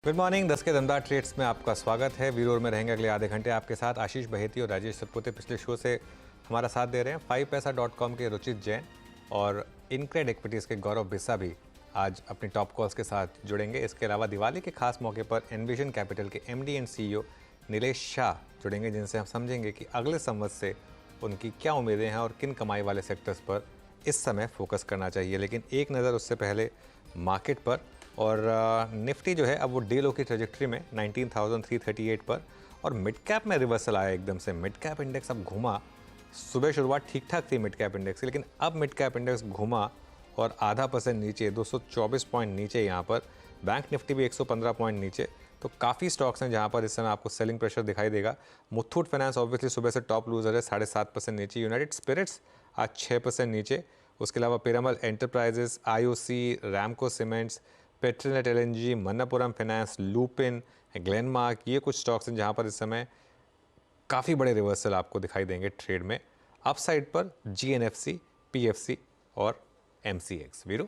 Good morning. 10 के दमदार trades में आपका स्वागत है। वीरोर में रहेंगे अगले आधे घंटे आपके साथ आशीष बहेती और राजेश सतपुते। पिछले शो से हमारा साथ दे रहे हैं 5paisa.com के रुचित जैन और इनक्रेड इक्विटीज़ के गौरव बिस्सा भी आज अपनी टॉप कॉल्स के साथ जुड़ेंगे। इसके अलावा दिवाली के खास मौके पर एनविजन कैपिटल के MD and CEO Nilesh Shah जुड़ेंगे, जिनसे हम समझेंगे कि अगले संवत से उनकी क्या उम्मीदें हैं और किन कमाई वाले सेक्टर्स पर इस समय फोकस करना चाहिए। लेकिन एक नज़र उससे पहले मार्केट पर, और निफ्टी जो है अब वो डे लो की ट्रेजेक्ट्री में 19,338 पर, और मिड कैप में रिवर्सल आया एकदम से। मिड कैप इंडेक्स अब घूमा। सुबह शुरुआत ठीक ठाक थी मिड कैप इंडेक्स की, लेकिन अब मिड कैप इंडेक्स घूमा और आधा % नीचे, 224 पॉइंट नीचे यहाँ पर। बैंक निफ्टी भी 115 पॉइंट नीचे। तो काफ़ी स्टॉक्स हैं जहाँ पर इस समय आपको सेलिंग प्रेशर दिखाई देगा। मुथूट फाइनेंस ऑब्वियसली सुबह से टॉप लूजर है, 7.5% नीचे। यूनाइटेड स्पिरिट्स आज 6% नीचे। उसके अलावा Piramal enterprises, IOC, Ramco cements, Petronet LNG, Manappuram finance, lupin, Glenmark, ये कुछ स्टॉक्स हैं जहां पर इस समय काफ़ी बड़े रिवर्सल आपको दिखाई देंगे ट्रेड में। अपसाइड पर जीएनएफसी, पीएफसी और एमसीएक्स। वीरू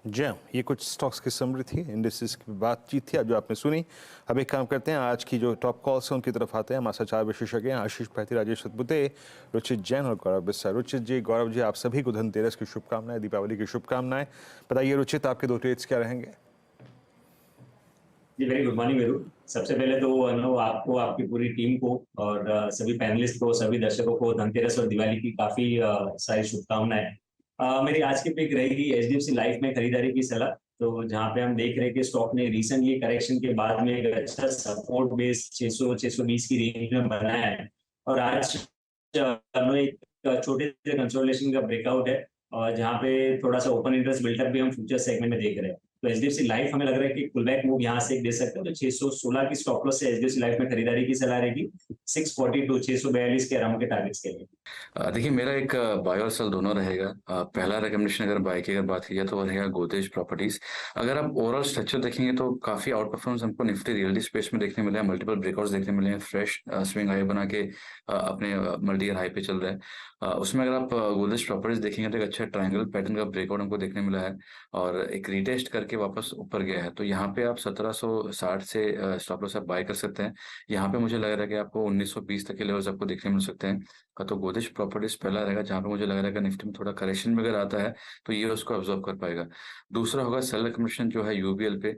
जी, ये कुछ स्टॉक्स की समरी थी, इंडेक्सेस की बातचीत थी अब जो आपने सुनी। अब एक काम करते हैं, आज की जो टॉप कॉल्स हैं उनकी तरफ आते हैं। हमारे साथ 4 विशेषज्ञ हैं, आशीष बहेती, राजेश सतपुते, रुचित जैन और गौरव बिस्सा। रुचित जी, गौरव जी, आप सभी को धनतेरस की शुभकामनाएं, दीपावली की शुभकामनाएं। बताइए रुचित, आपके 2 ट्रेड्स क्या रहेंगे? जी वेरी गुड मॉर्निंग वीरू। सबसे पहले तो आपको, आपकी पूरी टीम को और सभी पैनलिस्ट को, सभी दर्शकों को धनतेरस और दिवाली की काफी सारी शुभकामनाएं। मेरी आज की पिक रहेगी एचडीएफसी लाइफ में खरीदारी की सलाह। तो जहां पे हम देख रहे हैं कि स्टॉक ने रिसेंटली करेक्शन के बाद में एक अच्छा सपोर्ट बेस 600-620 की रेंज में बनाया है, और आज एक छोटे से कंसोलिडेशन का ब्रेकआउट है, और जहाँ पे थोड़ा सा ओपन इंटरेस्ट बिल्डअप भी हम फ्यूचर सेगमेंट में देख रहे हैं। तो एचडीएफसी लाइफ हमें लग रहा है कि पुलबैक मूव यहाँ से दे सकते हैं। तो 616 की स्टॉप लॉस से एचडीएफसी लाइफ में खरीदारी की सलाह रहेगी। 642 642 के अराउंड के टारगेट्स के लिए। देखिए, मेरा एक बाय और सेल दोनों रहेगा। पहला रिकमेंडेशन अगर बाय की अगर बात की जाए तो वो रहेगा गोदरेज प्रॉपर्टीज। अगर आप ओवरऑल स्ट्रक्चर देखेंगे तो काफी आउट परफॉर्मेंस हमको निफ्टी रियलिटी स्पेस में देखने मिले हैं। मल्टीपल ब्रेकआउट्स देखने मिले हैं। फ्रेश स्विंग हाई बना के अपने मल्टी ईयर हाई पे चल रहा है। उसमें अगर आप गोदरेज प्रॉपर्टीज देखेंगे तो एक अच्छा ट्रायंगल पैटर्न का ब्रेकआउट हमको देखने मिला है और एक रिटेस्ट करके वापस ऊपर गया है। तो यहाँ पे आप 1760 से स्टॉप लॉस आप बाय कर सकते हैं। यहाँ पे मुझे लग रहा है कि आपको 1920 तक के लेवल्स आपको देखने मिल सकते हैं। तो गोदरेज प्रॉपर्टीज पहला रहेगा, जहां पे मुझे लग रहा है कि निफ्टी में थोड़ा करेक्शन में अगर आता है तो ये उसको ऑब्जर्व कर पाएगा। दूसरा होगा सेल रिकमेंडेशन जो है यूबीएल पे।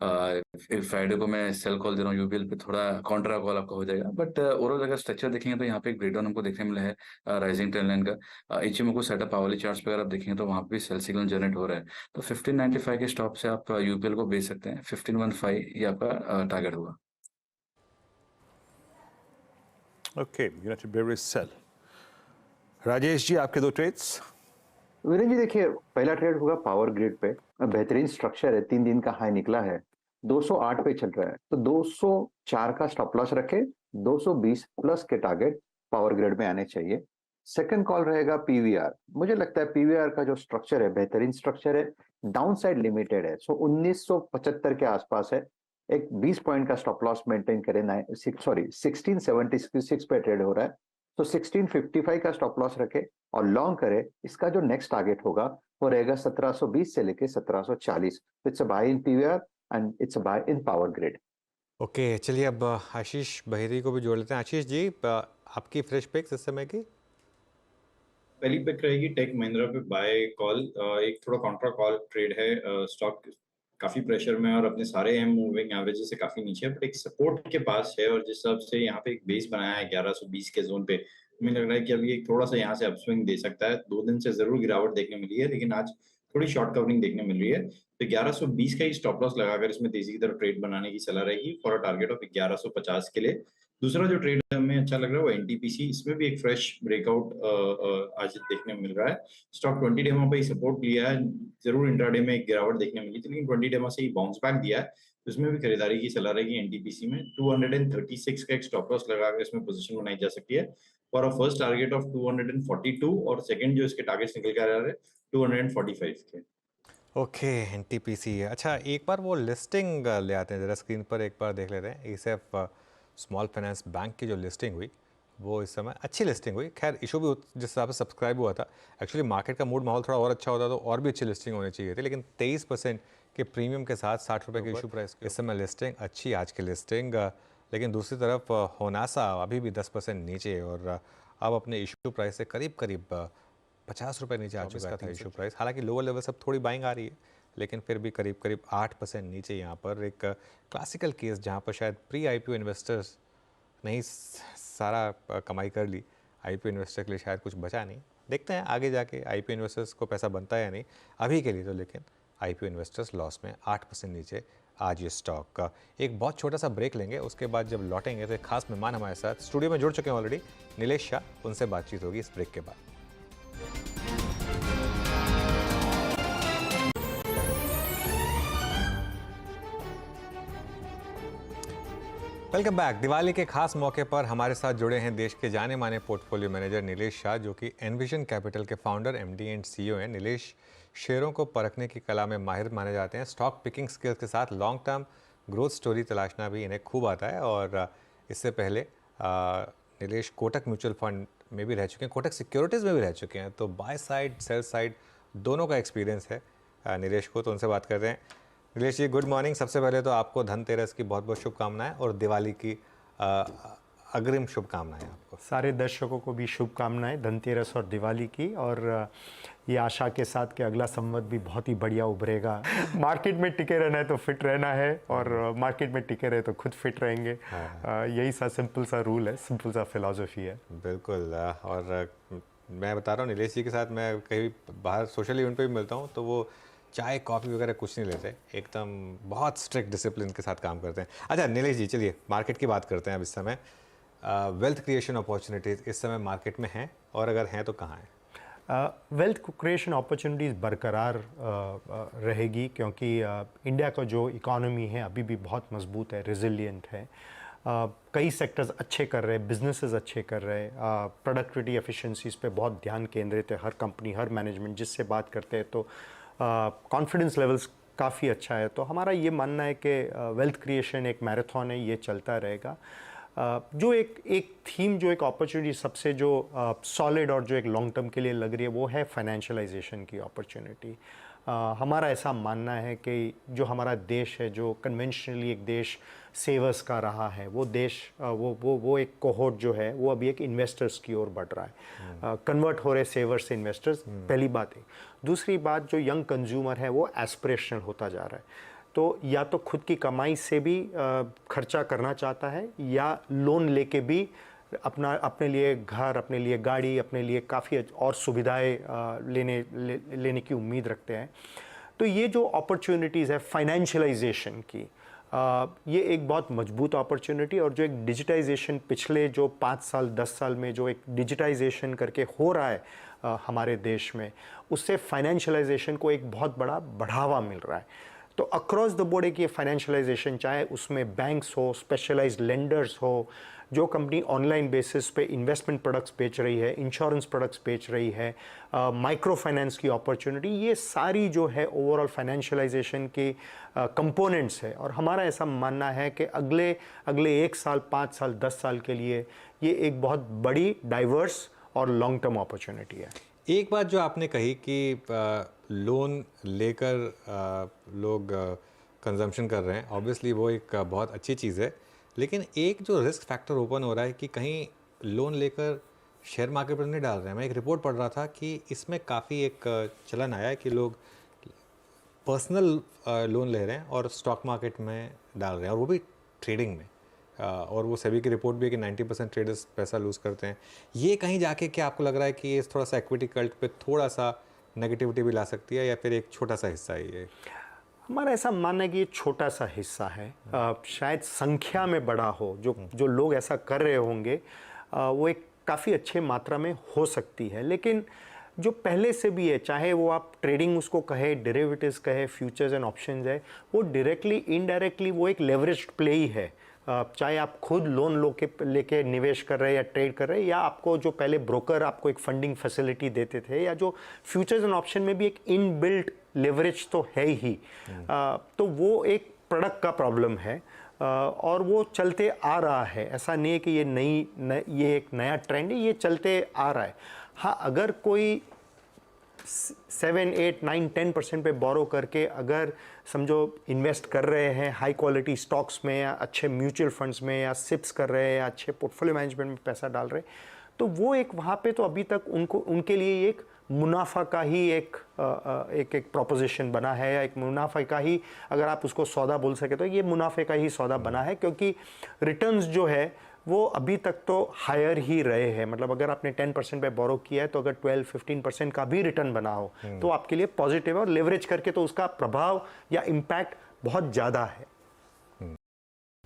फ्राइडे को मैं सेल कॉल दे रहा हूँ यूबीएल पे, थोड़ा काउंटर कॉल आपका हो जाएगा। बट ओवरऑल अगर स्ट्रक्चर देखेंगे तो यहाँ पे एक ब्रेकडाउन हमको देखने मिला है राइजिंग ट्रेंड लाइन का। इचिमोकू सेटअप आवली चार्ट्स पे अगर आप देखेंगे तो वहाँ पे भी सेल सिग्नल जनरेट हो रहा है। तो 1595 के स्टॉप से आप यूबीएल को बेच सकते हैं। 1515 ये आपका टारगेट होगा। Okay, United Breweries sell. Rajesh ji, आपके 2 ट्रेड्स? वीरेंद्र जी, देखिए, पहला ट्रेड होगा पावर ग्रिड पे। बेहतरीन स्ट्रक्चर है, 3 दिन का हाई निकला है, 208 पे चल रहा है। तो 204 का स्टॉप लॉस रखे, 220 प्लस के टारगेट पावर ग्रिड में आने चाहिए। सेकंड कॉल रहेगा पीवीआर। मुझे लगता है पीवीआर का जो स्ट्रक्चर है बेहतरीन स्ट्रक्चर है, डाउन साइड लिमिटेड है। सो 1975 के आसपास है। एक 20 पॉइंट का स्टॉप लॉस मेंटेन करें। 1676 पे ट्रेड हो रहा है, तो 1655 का स्टॉप लॉस रखे और लॉन्ग करे। इसका जो नेक्स्ट टारगेट होगा वो रहेगा 1720 से लेके 1740। It's a buy in PVR and it's a buy in power grid. Okay, चलिए अब आशीष बहेती को भी जोड़ लेते हैं। आशीष जी, आपकी फ्रेश पिक्स इस समय की? पहली पिक रहेगी टेक महिंद्रा पे बाय कॉल। एक थोड़ा काउंटर कॉल ट्रेड है। स्टॉक काफी प्रेशर में और अपने सारे एम मूविंग एवरेजेस से काफी नीचे है, बट एक सपोर्ट के पास है। और जिस हिसाब से यहाँ पे एक बेस बनाया है 1120 के जोन पे, मुझे लग रहा है कि अभी एक थोड़ा सा यहाँ से अपस्विंग दे सकता है। 2 दिन से जरूर गिरावट देखने मिली है, लेकिन आज थोड़ी शॉर्ट कवरिंग देखने मिल रही है। तो 1120 का ही स्टॉप लॉस लगाकर इसमें तेजी की तरफ ट्रेड बनाने की सलाह रहेगी फॉर अ टारगेट ऑफ 1150 के लिए। दूसरा जो ट्रेड हमें अच्छा लग रहा है वो एनटीपीसी। इसमें भी एक फ्रेश ब्रेकआउट आज देखने में मिल रहा है। स्टॉक 20 डेमो पे ही सपोर्ट लिया है, जरूर इंट्राडे में एक गिरावट देखने मिली थी, लेकिन 20 डेमो से ही बाउंस बैक दिया है। तो इसमें भी खरीदारी की सलाह रहेगी एनटीपीसी में। 236 का एक स्टॉप लॉस लगाकर इसमें पोजीशन बनाई जा सकती है for a first target of 242, और सेकंड जो इसके टारगेट्स निकल के आ रहे हैं 245 के। ओके, एनटीपीसी है। अच्छा, एक बार वो लिस्टिंग ले आते हैं, ज़रा स्क्रीन पर एक बार देख लेते हैं। ईसेफ स्मॉल फाइनेंस बैंक की जो लिस्टिंग हुई वो इस समय अच्छी लिस्टिंग हुई। खैर, इशू भी जिस हिसाब से सब्सक्राइब हुआ था, एक्चुअली मार्केट का मूड माहौल थोड़ा और अच्छा होता तो और भी अच्छी लिस्टिंग होनी चाहिए थी, लेकिन 23% कि प्रीमियम के साथ 60 रुपये की इशू प्राइस इस समय लिस्टिंग अच्छी आज की लिस्टिंग, लेकिन दूसरी तरफ होनासा अभी भी 10% नीचे और अब अपने इशू प्राइस से करीब करीब 50 रुपये नीचे आ चुका था इशू प्राइस। हालांकि लोअर लेवल सब थोड़ी बाइंग आ रही है, लेकिन फिर भी करीब करीब 8% नीचे यहाँ पर। एक क्लासिकल केस जहाँ पर शायद प्री आईपीओ इन्वेस्टर्स नहीं सारा कमाई कर ली, आईपीओ इन्वेस्टर के लिए शायद कुछ बचा नहीं। देखते हैं आगे जाके आईपीओ इन्वेस्टर्स को पैसा बनता है या नहीं, अभी के लिए तो लेकिन आईपीओ इन्वेस्टर्स लॉस में 8% नीचे आज ये स्टॉक का। एक बहुत छोटा सा ब्रेक लेंगे, उसके बाद जब लौटेंगे तो एक खास मेहमान हमारे साथ स्टूडियो में जुड़ चुके हैं ऑलरेडी, नीलेश शाह, उनसे बातचीत होगी इस ब्रेक के बाद। Welcome back. दिवाली के खास मौके पर हमारे साथ जुड़े हैं देश के जाने माने पोर्टफोलियो मैनेजर नीलेश शाह, जो कि एनविजन कैपिटल के फाउंडर, एमडी एंड सीईओ हैं। नीलेश शेयरों को परखने की कला में माहिर माने जाते हैं। स्टॉक पिकिंग स्किल्स के साथ लॉन्ग टर्म ग्रोथ स्टोरी तलाशना भी इन्हें खूब आता है। और इससे पहले नीलेश कोटक म्यूचुअल फंड में भी रह चुके हैं, कोटक सिक्योरिटीज़ में भी रह चुके हैं, तो बाय साइड सेल साइड दोनों का एक्सपीरियंस है नीलेश को। तो उनसे बात करते हैं। नीलेश जी, गुड मॉर्निंग। सबसे पहले तो आपको धनतेरस की बहुत बहुत शुभकामनाएं और दिवाली की अग्रिम शुभकामनाएं आपको। सारे दर्शकों को भी शुभकामनाएं धनतेरस और दिवाली की, और ये आशा के साथ कि अगला संवत भी बहुत ही बढ़िया उभरेगा। मार्केट में टिके रहना है तो फिट रहना है, और मार्केट में टिके रहे तो खुद फिट रहेंगे। यही सा सिंपल सा रूल है, सिंपल सा फिलॉसफी है। बिल्कुल। और मैं बता रहा हूँ नीलेश जी के साथ मैं कहीं बाहर सोशल इवेंट पे भी मिलता हूँ तो वो चाय कॉफ़ी वगैरह कुछ नहीं लेते, एकदम बहुत स्ट्रिक्ट डिसिप्लिन के साथ काम करते हैं। अच्छा नीलेश जी, चलिए मार्केट की बात करते हैं। अब इस समय वेल्थ क्रिएशन अपॉर्चुनिटीज़ इस समय मार्केट में हैं, और अगर हैं तो कहाँ हैं? वेल्थ क्रिएशन अपॉर्चुनिटीज़ बरकरार रहेगी, क्योंकि इंडिया का जो इकोनॉमी है अभी भी बहुत मजबूत है, रिजिलियंट है। कई सेक्टर्स अच्छे कर रहे हैं, बिजनेसेस अच्छे कर रहे हैं, प्रोडक्टिविटी एफिशिएंसीज पे बहुत ध्यान केंद्रित है। हर कंपनी, हर मैनेजमेंट जिससे बात करते हैं तो कॉन्फिडेंस लेवल्स काफ़ी अच्छा है। तो हमारा ये मानना है कि वेल्थ क्रिएशन एक मैराथन है, ये चलता रहेगा। जो एक थीम, जो एक अपॉर्चुनिटी सबसे जो सॉलिड और जो एक लॉन्ग टर्म के लिए लग रही है वो है फाइनेंशियलाइजेशन की अपॉर्चुनिटी। हमारा ऐसा मानना है कि जो हमारा देश है, जो कन्वेंशनली एक देश सेवर्स का रहा है, वो देश वो एक कोहोर्ट जो है वो अभी एक इन्वेस्टर्स की ओर बढ़ रहा है। कन्वर्ट हो रहे सेवर्स से इन्वेस्टर्स, पहली बात है। दूसरी बात, जो यंग कंज्यूमर है वो एस्पिरेशनल होता जा रहा है, तो या तो खुद की कमाई से भी खर्चा करना चाहता है, या लोन लेके भी अपने लिए घर, अपने लिए गाड़ी, अपने लिए काफ़ी और सुविधाएं लेने की उम्मीद रखते हैं। तो ये जो अपॉर्चुनिटीज़ है फाइनेंशियलाइजेशन की, ये एक बहुत मजबूत अपॉर्चुनिटी, और जो एक डिजिटाइजेशन पिछले जो 5 साल 10 साल में जो एक डिजिटाइजेशन करके हो रहा है हमारे देश में, उससे फाइनेंशियलाइजेशन को एक बहुत बड़ा बढ़ावा मिल रहा है। तो अक्रॉस द बोर्ड एक ये फाइनेंशियलाइजेशन, चाहे उसमें बैंक्स हो, स्पेशलाइज्ड लेंडर्स हो, जो कंपनी ऑनलाइन बेसिस पे इन्वेस्टमेंट प्रोडक्ट्स बेच रही है, इंश्योरेंस प्रोडक्ट्स बेच रही है, माइक्रो फाइनेंस की अपॉर्चुनिटी, ये सारी जो है ओवरऑल फाइनेंशियलाइजेशन की कंपोनेंट्स है। और हमारा ऐसा मानना है कि अगले 1 साल, 5 साल, 10 साल के लिए ये एक बहुत बड़ी, डाइवर्स और लॉन्ग टर्म अपॉर्चुनिटी है। एक बात जो आपने कही कि लोन लेकर लोग कंजम्पशन कर रहे हैं, ऑब्वियसली वो एक बहुत अच्छी चीज़ है, लेकिन एक जो रिस्क फैक्टर ओपन हो रहा है कि कहीं लोन लेकर शेयर मार्केट पर नहीं डाल रहे हैं। मैं एक रिपोर्ट पढ़ रहा था कि इसमें काफ़ी एक चलन आया है कि लोग पर्सनल लोन ले रहे हैं और स्टॉक मार्केट में डाल रहे हैं, और वो भी ट्रेडिंग में। और वो सेबी की रिपोर्ट भी है कि 90% ट्रेडर्स पैसा लूज़ करते हैं। ये कहीं जाके क्या आपको लग रहा है कि ये थोड़ा सा इक्विटी कल्ट पे थोड़ा सा नेगेटिविटी भी ला सकती है, या फिर एक छोटा सा हिस्सा है ये? हमारा ऐसा मानना है कि ये छोटा सा हिस्सा है, शायद संख्या में बड़ा हो, जो लोग ऐसा कर रहे होंगे वो एक काफ़ी अच्छे मात्रा में हो सकती है। लेकिन जो पहले से भी है, चाहे वो आप ट्रेडिंग उसको कहे, डेरिवेटिव्स कहे, फ्यूचर्स एंड ऑप्शंस है, वो डायरेक्टली इनडायरेक्टली वो एक लेवरेज्ड प्ले ही है। चाहे आप खुद लोन लेके निवेश कर रहे हैं या ट्रेड कर रहे हैं, या आपको जो पहले ब्रोकर आपको एक फंडिंग फैसिलिटी देते थे, या जो फ्यूचर्स एंड ऑप्शन में भी एक इनबिल्ट लेवरेज तो है ही। तो वो एक प्रोडक्ट का प्रॉब्लम है, और वो चलते आ रहा है। ऐसा नहीं है कि ये एक नया ट्रेंड है, ये चलते आ रहा है। हाँ, अगर कोई 7, 8, 9, 10% पे बोरो करके अगर समझो इन्वेस्ट कर रहे हैं हाई क्वालिटी स्टॉक्स में या अच्छे म्यूचुअल फंड्स में या सिप्स कर रहे हैं या अच्छे पोर्टफोलियो मैनेजमेंट में पैसा डाल रहे हैं, तो वो एक वहाँ पे तो अभी तक उनके लिए एक मुनाफा का ही एक प्रोपोजिशन बना है, या एक मुनाफे का ही अगर आप उसको सौदा बोल सके तो ये मुनाफे का ही सौदा बना है, क्योंकि रिटर्न्स जो है वो अभी तक तो हायर ही रहे हैं। मतलब अगर आपने 10% पे बोरो किया है तो अगर 12-15% का भी रिटर्न बना हो तो आपके लिए पॉजिटिव है, और लेवरेज करके तो उसका प्रभाव या इम्पैक्ट बहुत ज़्यादा है।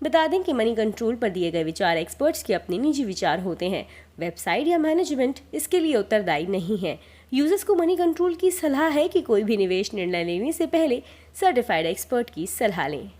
बता दें कि मनी कंट्रोल पर दिए गए विचार एक्सपर्ट्स के अपने निजी विचार होते हैं। वेबसाइट या मैनेजमेंट इसके लिए उत्तरदायी नहीं है। यूजर्स को मनी कंट्रोल की सलाह है कि कोई भी निवेश निर्णय लेने से पहले सर्टिफाइड एक्सपर्ट की सलाह लें।